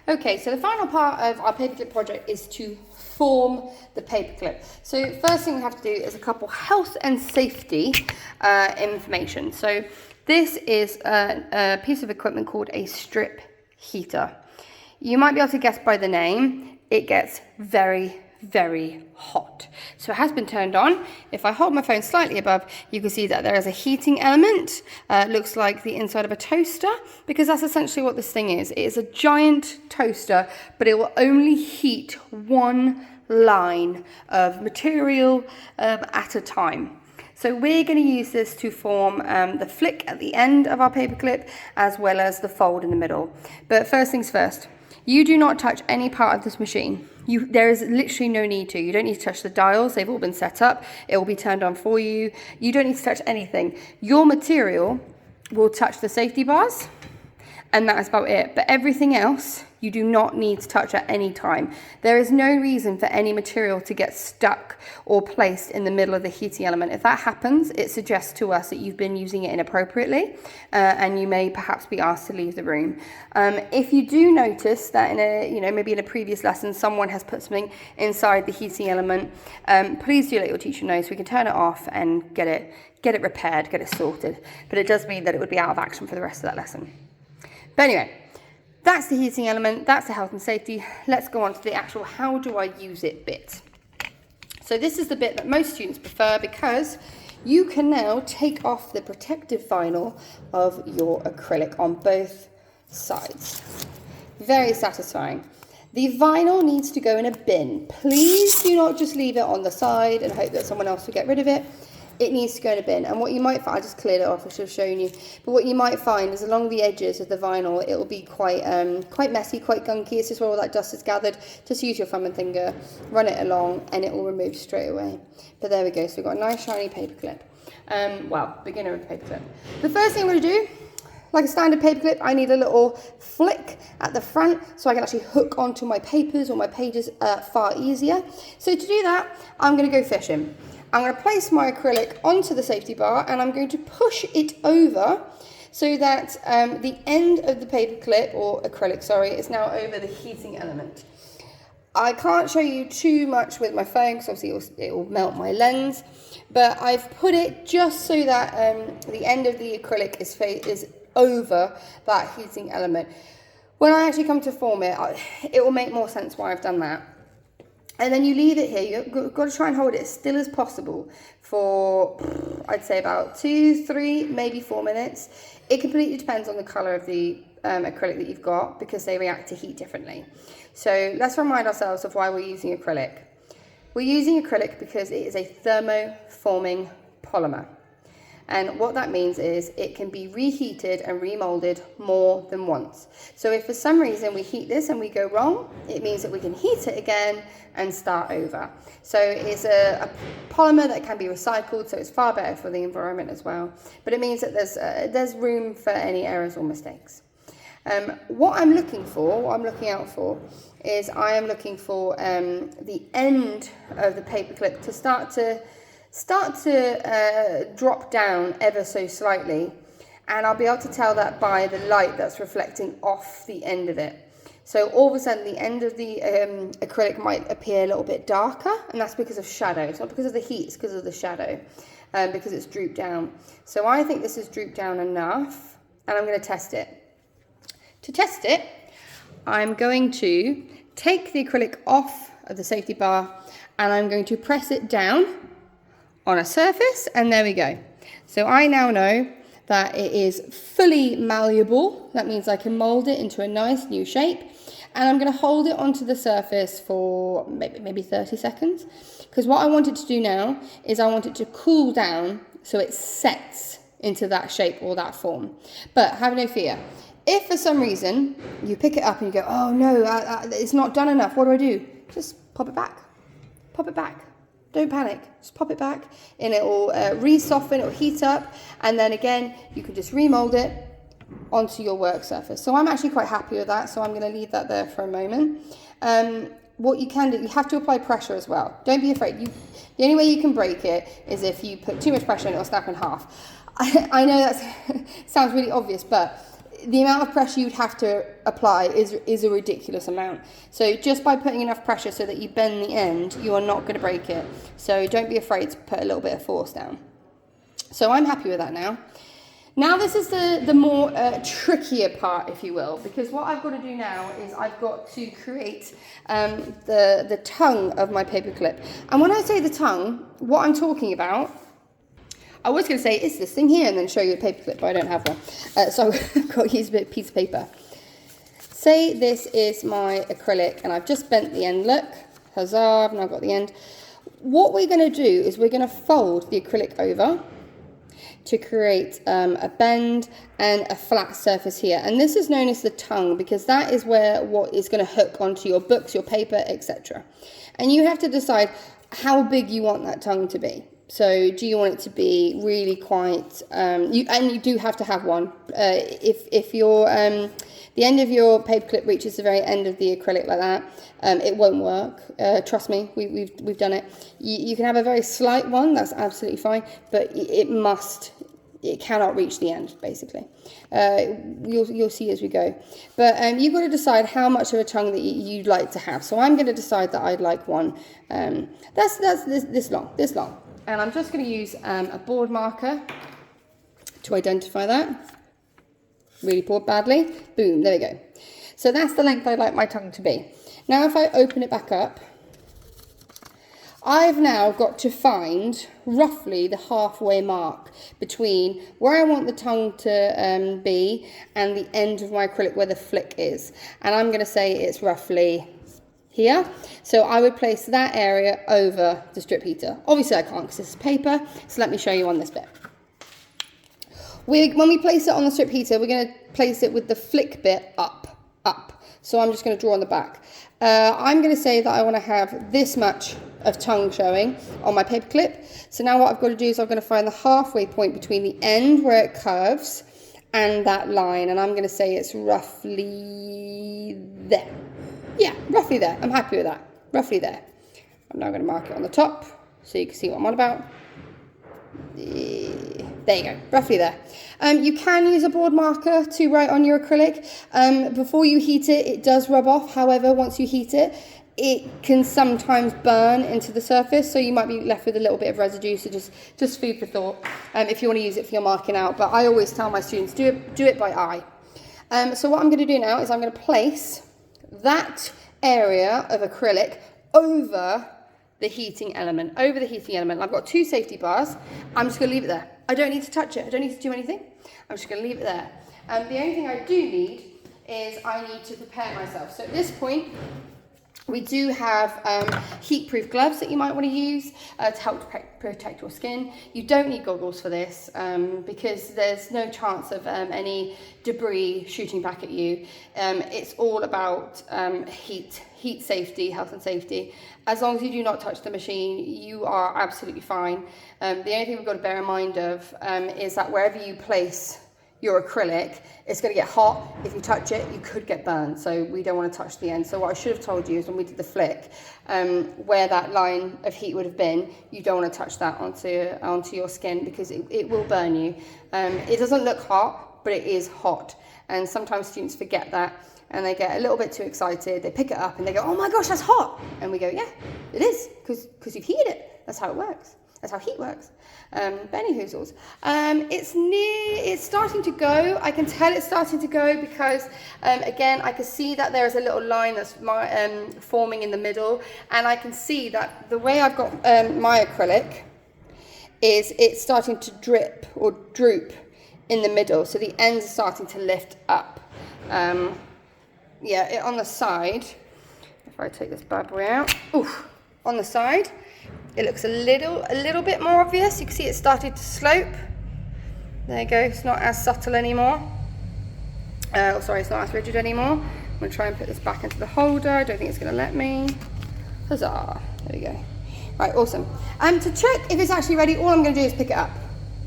Okay, so the final part of our paperclip project is to form the paperclip. So first thing we have to do is a couple health and safety information. So this is a piece of equipment called a strip heater. You might be able to guess by the name, it gets very, very hot. So it has been turned on. If I hold my phone slightly above, you can see that there is a heating element. Looks like the inside of a toaster, because that's essentially what this thing is. It is a giant toaster, but it will only heat one line of material at a time. So we're going to use this to form the flick at the end of our paperclip, as well as the fold in the middle. But first things first, you do not touch any part of this machine. There is literally no need to. You don't need to touch the dials. They've all been set up. It will be turned on for you. You don't need to touch anything. Your material will touch the safety bars, and that's about it. But everything else, you do not need to touch at any time. There is no reason for any material to get stuck or placed in the middle of the heating element. If that happens, it suggests to us that you've been using it inappropriately, and you may perhaps be asked to leave the room. If you do notice that maybe in a previous lesson, someone has put something inside the heating element, please do let your teacher know so we can turn it off and get it repaired, get it sorted. But it does mean that it would be out of action for the rest of that lesson. But anyway, that's the heating element, that's the health and safety. Let's go on to the actual how do I use it bit. So this is the bit that most students prefer, because you can now take off the protective vinyl of your acrylic on both sides. Very satisfying. The vinyl needs to go in a bin. Please do not just leave it on the side and hope that someone else will get rid of it. It needs to go in a bin. And what you might find, I just cleared it off, I should have shown you. But what you might find is along the edges of the vinyl, it will be quite messy, quite gunky. It's just where all that dust is gathered. Just use your thumb and finger, run it along, and it will remove straight away. But there we go. So we've got a nice shiny paperclip. Beginner of the paperclip. The first thing I'm going to do, like a standard paperclip, I need a little flick at the front so I can actually hook onto my papers or my pages far easier. So to do that, I'm going to go fishing. I'm going to place my acrylic onto the safety bar, and I'm going to push it over so that the end of the paperclip, or acrylic, sorry, is now over the heating element. I can't show you too much with my phone because obviously it will melt my lens, but I've put it just so that the end of the acrylic is over that heating element. When I actually come to form it, it will make more sense why I've done that. And then you leave it here. You've got to try and hold it as still as possible for, I'd say, about 2, 3, maybe 4 minutes. It completely depends on the colour of the acrylic that you've got, because they react to heat differently. So let's remind ourselves of why we're using acrylic. We're using acrylic because it is a thermoforming polymer. And what that means is it can be reheated and remolded more than once. So if for some reason we heat this and we go wrong, it means that we can heat it again and start over. So it's a polymer that can be recycled, so it's far better for the environment as well. But it means that there's room for any errors or mistakes. What I'm looking out for, is I am looking for the end of the paperclip to start to drop down ever so slightly, and I'll be able to tell that by the light that's reflecting off the end of it. So all of a sudden the end of the acrylic might appear a little bit darker, and that's because of shadow. It's not because of the heat, it's because of the shadow, because it's drooped down. So I think this is drooped down enough, and I'm going to test it. To test it, I'm going to take the acrylic off of the safety bar, and I'm going to press it down on a surface, and there we go. So I now know that it is fully malleable. That means I can mold it into a nice new shape, and I'm going to hold it onto the surface for maybe 30 seconds, because what I want it to do now is I want it to cool down so it sets into that shape or that form. But have no fear. If for some reason you pick it up and you go, oh no, it's not done enough, what do I do? Just pop it back. Pop it back. Don't panic, just pop it back and it will re-soften, it will heat up, and then again you can just remold it onto your work surface. So I'm actually quite happy with that, so I'm going to leave that there for a moment. What you can do, you have to apply pressure as well. Don't be afraid. The only way you can break it is if you put too much pressure and it will snap in half. I know that sounds really obvious, but the amount of pressure you'd have to apply is a ridiculous amount. So just by putting enough pressure so that you bend the end, you are not going to break it. So don't be afraid to put a little bit of force down. So I'm happy with that now. Now this is the more trickier part, if you will, because what I've got to do now is I've got to create the tongue of my paperclip. And when I say the tongue, what I'm talking about, I was going to say it's this thing here and then show you a paperclip, but I don't have one. So I've got to use a piece of paper. Say this is my acrylic and I've just bent the end, look, huzzah, I've now got the end. What we're going to do is we're going to fold the acrylic over to create a bend and a flat surface here. And this is known as the tongue because that is where what is going to hook onto your books, your paper, etc. And you have to decide how big you want that tongue to be. So do you want it to be really quite, you do have to have one. If your the end of your paperclip reaches the very end of the acrylic like that, it won't work. Trust me, we've done it. You can have a very slight one, that's absolutely fine, but it cannot reach the end, basically. You'll see as we go. But you've got to decide how much of a tongue that you'd like to have. So I'm going to decide that I'd like one that's this long. And I'm just going to use a board marker to identify that. Really poured badly. Boom, there we go. So that's the length I'd like my tongue to be. Now if I open it back up, I've now got to find roughly the halfway mark between where I want the tongue to be and the end of my acrylic where the flick is. And I'm going to say it's roughly here. So I would place that area over the strip heater. Obviously I can't because this is paper, so let me show you on this bit. When we place it on the strip heater, we're going to place it with the flick bit up. So I'm just going to draw on the back. I'm going to say that I want to have this much of tongue showing on my paper clip. So now what I've got to do is I'm going to find the halfway point between the end where it curves and that line. And I'm going to say it's roughly there. Yeah, roughly there. I'm happy with that. Roughly there. I'm now going to mark it on the top so you can see what I'm on about. There you go, roughly there. You can use a board marker to write on your acrylic. Before you heat it, it does rub off. However, once you heat it, it can sometimes burn into the surface, so you might be left with a little bit of residue. So just food for thought if you want to use it for your marking out. But I always tell my students, do it by eye. So what I'm going to do now is I'm going to place that area of acrylic over the heating element, I've got 2 safety bars. I'm just going to leave it there. I don't need to touch it. I don't need to do anything. I'm just going to leave it there. The only thing I do need is I need to prepare myself. So at this point, we do have heat-proof gloves that you might want to use to help protect your skin. You don't need goggles for this because there's no chance of any debris shooting back at you. It's all about heat safety, health and safety. As long as you do not touch the machine, you are absolutely fine. The only thing we've got to bear in mind of is that wherever you place your acrylic, it's going to get hot. If you touch it, you could get burned. So we don't want to touch the end. So what I should have told you is when we did the flick, where that line of heat would have been, you don't want to touch that onto your skin because it will burn you. It doesn't look hot, but it is hot. And sometimes students forget that and they get a little bit too excited. They pick it up and they go, oh my gosh, that's hot. And we go, yeah, it is because you've heated it. That's how it works. That's how heat works. But anyhoozles, it's starting to go. I can tell it's starting to go because, again, I can see that there is a little line that's forming in the middle. And I can see that the way I've got my acrylic is it's starting to drip or droop in the middle. So the ends are starting to lift up. Yeah, on the side, if I take this bad boy out, oof, on the side, it looks a little bit more obvious. You can see it started to slope. There you go, it's not as subtle anymore. Sorry, it's not as rigid anymore. I'm gonna try and put this back into the holder. I don't think it's gonna let me. Huzzah, there we go. Right, awesome. To check if it's actually ready, all I'm gonna do is pick it up.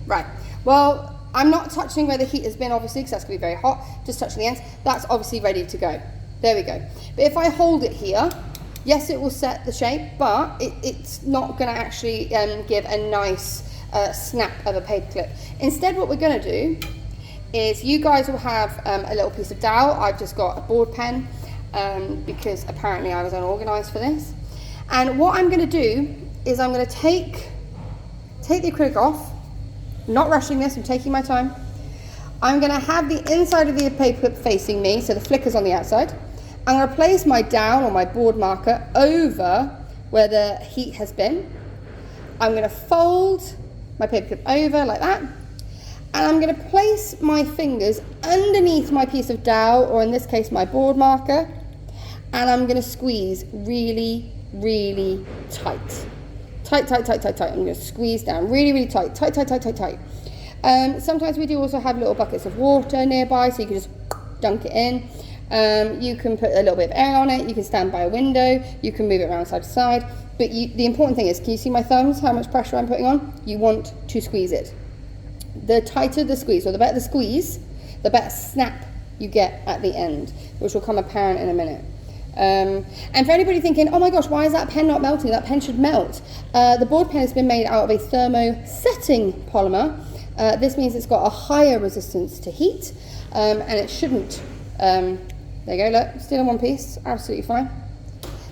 Right, well, I'm not touching where the heat has been, obviously, because that's going to be very hot. Just touching the ends. That's obviously ready to go. There we go. But if I hold it here, yes, it will set the shape, but it's not going to actually give a nice snap of a paper clip. Instead, what we're going to do is you guys will have a little piece of dowel. I've just got a board pen because apparently I was unorganized for this. And what I'm going to do is I'm going to take the acrylic off, not rushing this, I'm taking my time. I'm going to have the inside of the paperclip facing me, so the flicker's on the outside. I'm going to place my dowel or my board marker over where the heat has been. I'm going to fold my paperclip over like that. And I'm going to place my fingers underneath my piece of dowel, or in this case my board marker. And I'm going to squeeze really, really tight. Tight. I'm going to squeeze down really, really tight. Tight. Sometimes we do also have little buckets of water nearby, so you can just dunk it in. You can put a little bit of air on it. You can stand by a window. You can move it around side to side. But the important thing is, can you see my thumbs, how much pressure I'm putting on? You want to squeeze it. The tighter the squeeze, or the better the squeeze, the better snap you get at the end, which will come apparent in a minute. And for anybody thinking, oh my gosh, why is that pen not melting? That pen should melt. The board pen has been made out of a thermosetting polymer. This means it's got a higher resistance to heat, and it shouldn't. There you go, look, still in one piece, absolutely fine.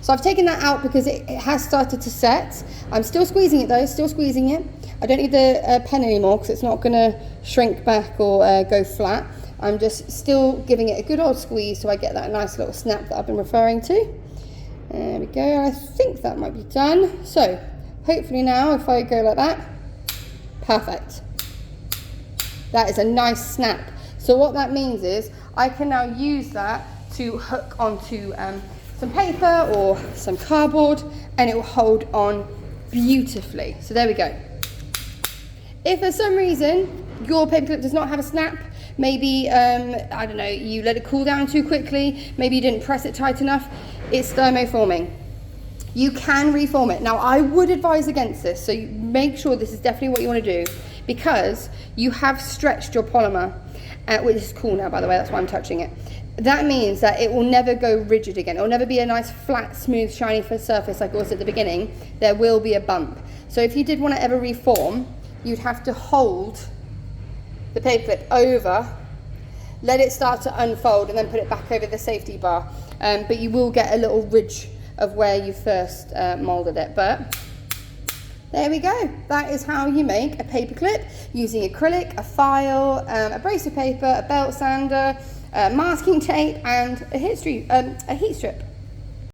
So I've taken that out because it has started to set. I'm still squeezing it though, still squeezing it. I don't need the pen anymore because it's not going to shrink back or go flat. I'm just still giving it a good old squeeze so I get that nice little snap that I've been referring to. There we go, I think that might be done. So hopefully now if I go like that, perfect. That is a nice snap. So what that means is I can now use that to hook onto some paper or some cardboard, and it will hold on beautifully. So there we go. If for some reason your paperclip does not have a snap, maybe, I don't know, you let it cool down too quickly, maybe you didn't press it tight enough, it's thermoforming. You can reform it. Now I would advise against this, so you make sure this is definitely what you want to do, because you have stretched your polymer, which is cool now by the way, that's why I'm touching it. That means that it will never go rigid again. It will never be a nice flat, smooth, shiny surface like it was at the beginning. There will be a bump. So if you did want to ever reform, you'd have to hold the paperclip over, let it start to unfold, and then put it back over the safety bar. But you will get a little ridge of where you first molded it. But there we go. That is how you make a paperclip using acrylic, a file, a brace of paper, a belt sander, masking tape, and a heat strip.